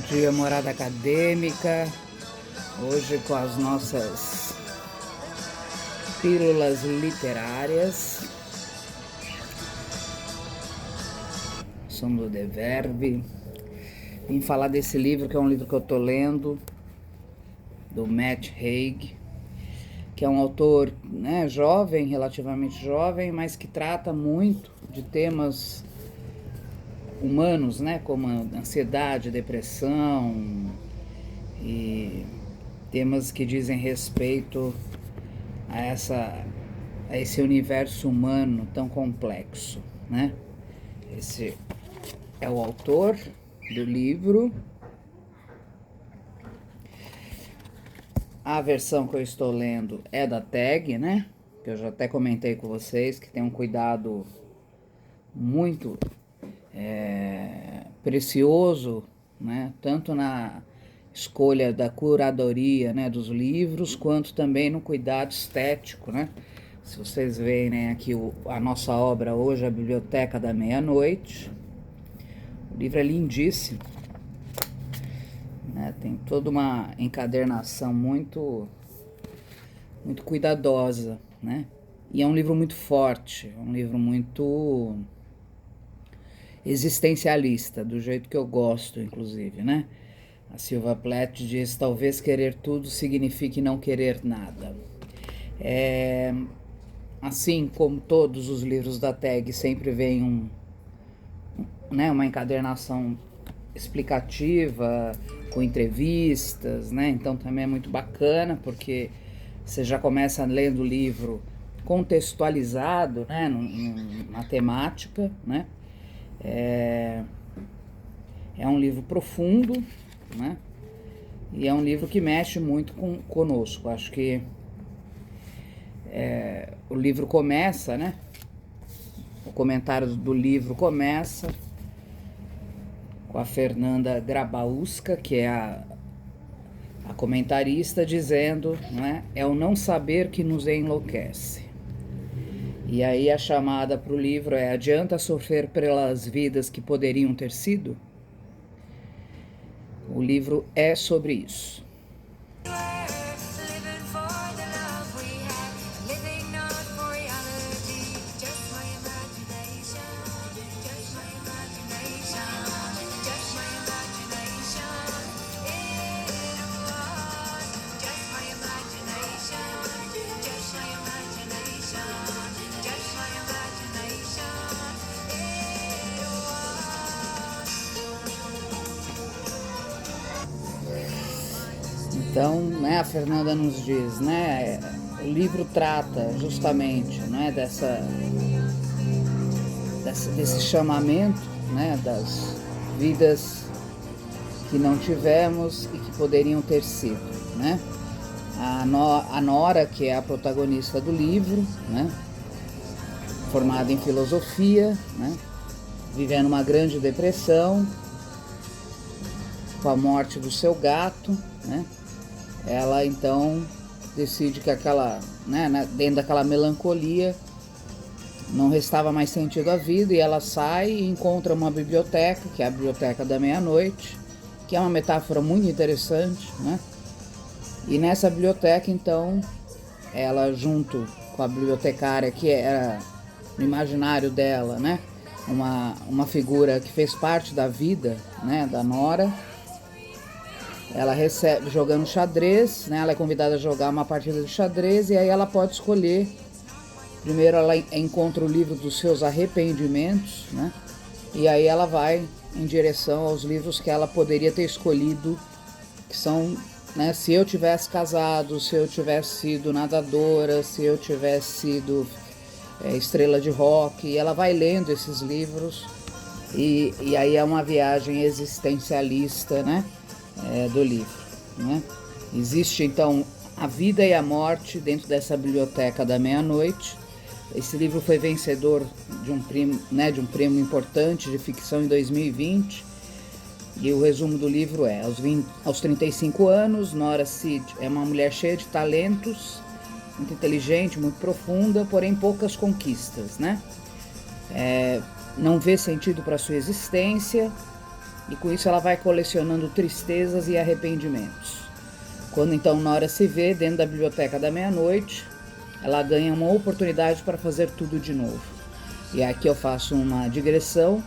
dia, morada acadêmica. Hoje com as nossas pílulas literárias. Som do The Verve. Vim falar desse livro, que é um livro que eu tô lendo, do Matt Haig, que é um autor, né, jovem, relativamente jovem, mas que trata muito de temas humanos, né, como ansiedade, depressão e temas que dizem respeito a esse universo humano tão complexo, né? Esse é o autor do livro. A versão que eu estou lendo é da Tag, né? Que eu já até comentei com vocês, que tem um cuidado muito precioso, né? Tanto na escolha da curadoria, né, dos livros, quanto também no cuidado estético, né? Se vocês veem, né, aqui a nossa obra hoje, a Biblioteca da Meia-Noite. O livro é lindíssimo, né? Tem toda uma encadernação muito cuidadosa, né? E é um livro muito forte, um livro muito existencialista, do jeito que eu gosto, inclusive, né? A Silvia Plath diz: talvez querer tudo signifique não querer nada. Assim como todos os livros da Tag, sempre vem né, uma encadernação explicativa, com entrevistas, né? Então também é muito bacana, porque você já começa lendo o livro contextualizado, né, na temática, né? É um livro profundo, né? E é um livro que mexe muito conosco. Acho que o livro começa, né? O comentário do livro começa com a Fernanda Grabowska, que é a comentarista, dizendo, né, é o não saber que nos enlouquece. E aí a chamada para o livro é: adianta sofrer pelas vidas que poderiam ter sido? O livro é sobre isso. Então, né, a Fernanda nos diz, né, o livro trata justamente, né, desse chamamento, né, das vidas que não tivemos e que poderiam ter sido, né? A Nora, que é a protagonista do livro, né, formada em filosofia, né, vivendo uma grande depressão, com a morte do seu gato, né? Ela então decide que dentro daquela melancolia, não restava mais sentido à vida, e ela sai e encontra uma biblioteca, que é a Biblioteca da Meia-Noite, que é uma metáfora muito interessante, né? E nessa biblioteca, então, ela, junto com a bibliotecária, que era no imaginário dela, né, uma figura que fez parte da vida, né, da Nora, ela recebe jogando xadrez, né? Ela é convidada a jogar uma partida de xadrez, e aí ela pode escolher. Primeiro ela encontra o livro dos seus arrependimentos, né? E aí ela vai em direção aos livros que ela poderia ter escolhido, que são, né, se eu tivesse casado, se eu tivesse sido nadadora, se eu tivesse sido estrela de rock. E ela vai lendo esses livros, e aí é uma viagem existencialista, né, do livro, né? Existe então a vida e a morte dentro dessa Biblioteca da Meia-Noite. Esse livro foi vencedor de um prêmio importante de ficção em 2020. E o resumo do livro é: aos 35 anos, Nora Seed é uma mulher cheia de talentos, muito inteligente, muito profunda, porém poucas conquistas, né? Não vê sentido para sua existência, e com isso ela vai colecionando tristezas e arrependimentos. Quando então Nora se vê dentro da biblioteca da meia-noite, ela ganha uma oportunidade para fazer tudo de novo. E aqui eu faço uma digressão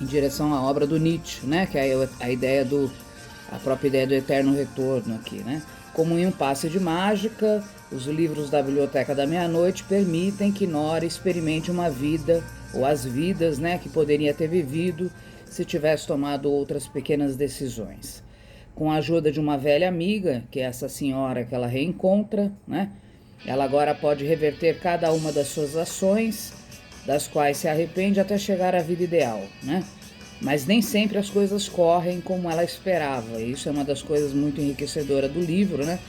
em direção à obra do Nietzsche, né? Que é a própria ideia do eterno retorno aqui, né? Como em um passe de mágica, os livros da Biblioteca da Meia-Noite permitem que Nora experimente uma vida, ou as vidas, né, que poderia ter vivido se tivesse tomado outras pequenas decisões. Com a ajuda de uma velha amiga, que é essa senhora que ela reencontra, né, ela agora pode reverter cada uma das suas ações, das quais se arrepende até chegar à vida ideal, né? Mas nem sempre as coisas correm como ela esperava. E isso é uma das coisas muito enriquecedoras do livro, né?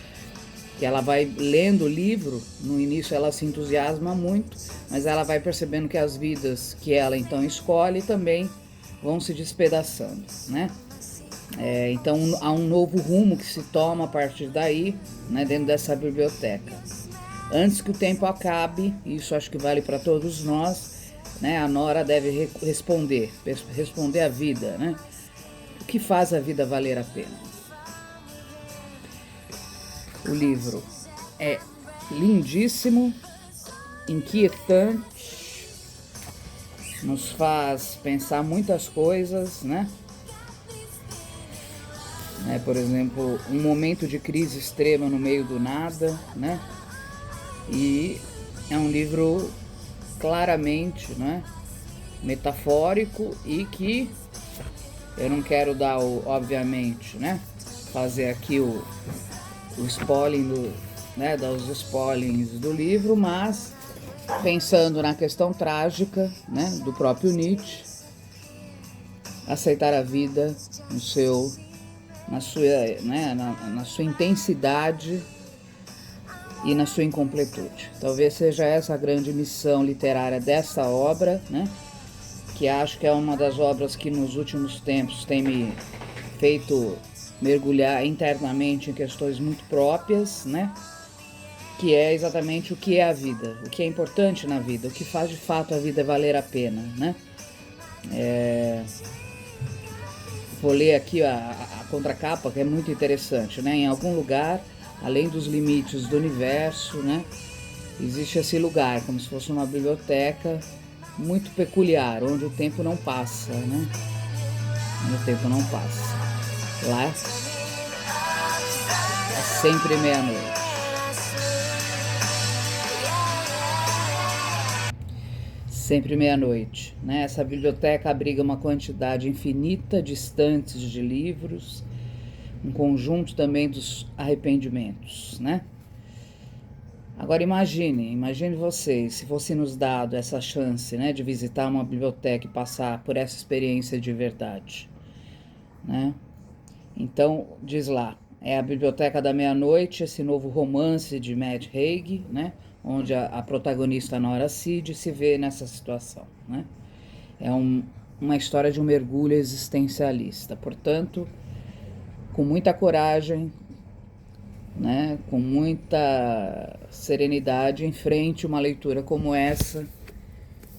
Que ela vai lendo o livro, no início ela se entusiasma muito, mas ela vai percebendo que as vidas que ela então escolhe também vão se despedaçando, né? Então há um novo rumo que se toma a partir daí, né, dentro dessa biblioteca. Antes que o tempo acabe, isso acho que vale para todos nós, né, a Nora deve responder à vida, né? O que faz a vida valer a pena? O livro é lindíssimo, inquietante, nos faz pensar muitas coisas, né? Por exemplo, um momento de crise extrema no meio do nada, né? E é um livro claramente, né, metafórico e que eu não quero dar, obviamente, né, fazer aqui o spoiling dar os spoilings do livro, mas pensando na questão trágica, né, do próprio Nietzsche, aceitar a vida na sua intensidade e na sua incompletude. Talvez seja essa a grande missão literária dessa obra, né? Que acho que é uma das obras que nos últimos tempos tem me feito mergulhar internamente em questões muito próprias, né? Que é exatamente o que é a vida, o que é importante na vida, o que faz de fato a vida valer a pena, né? Vou ler aqui a contracapa, que é muito interessante, né? Em algum lugar, além dos limites do universo, né, existe esse lugar, como se fosse uma biblioteca muito peculiar, onde o tempo não passa, né? Onde o tempo não passa. Lá é sempre meia-noite. Sempre meia-noite, né? Essa biblioteca abriga uma quantidade infinita de estantes de livros, um conjunto também dos arrependimentos, né? Agora imagine vocês, se fosse nos dado essa chance, né, de visitar uma biblioteca e passar por essa experiência de verdade, né? Então, diz lá, é a Biblioteca da Meia-Noite, esse novo romance de Matt Haig, né, onde a protagonista Nora Cid se vê nessa situação, né? É uma história de um mergulho existencialista, portanto, com muita coragem, né, com muita serenidade, enfrente uma leitura como essa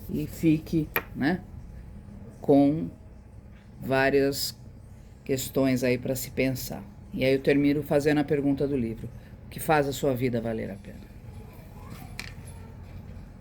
e fique, né, com várias questões aí para se pensar. E aí eu termino fazendo a pergunta do livro: o que faz a sua vida valer a pena?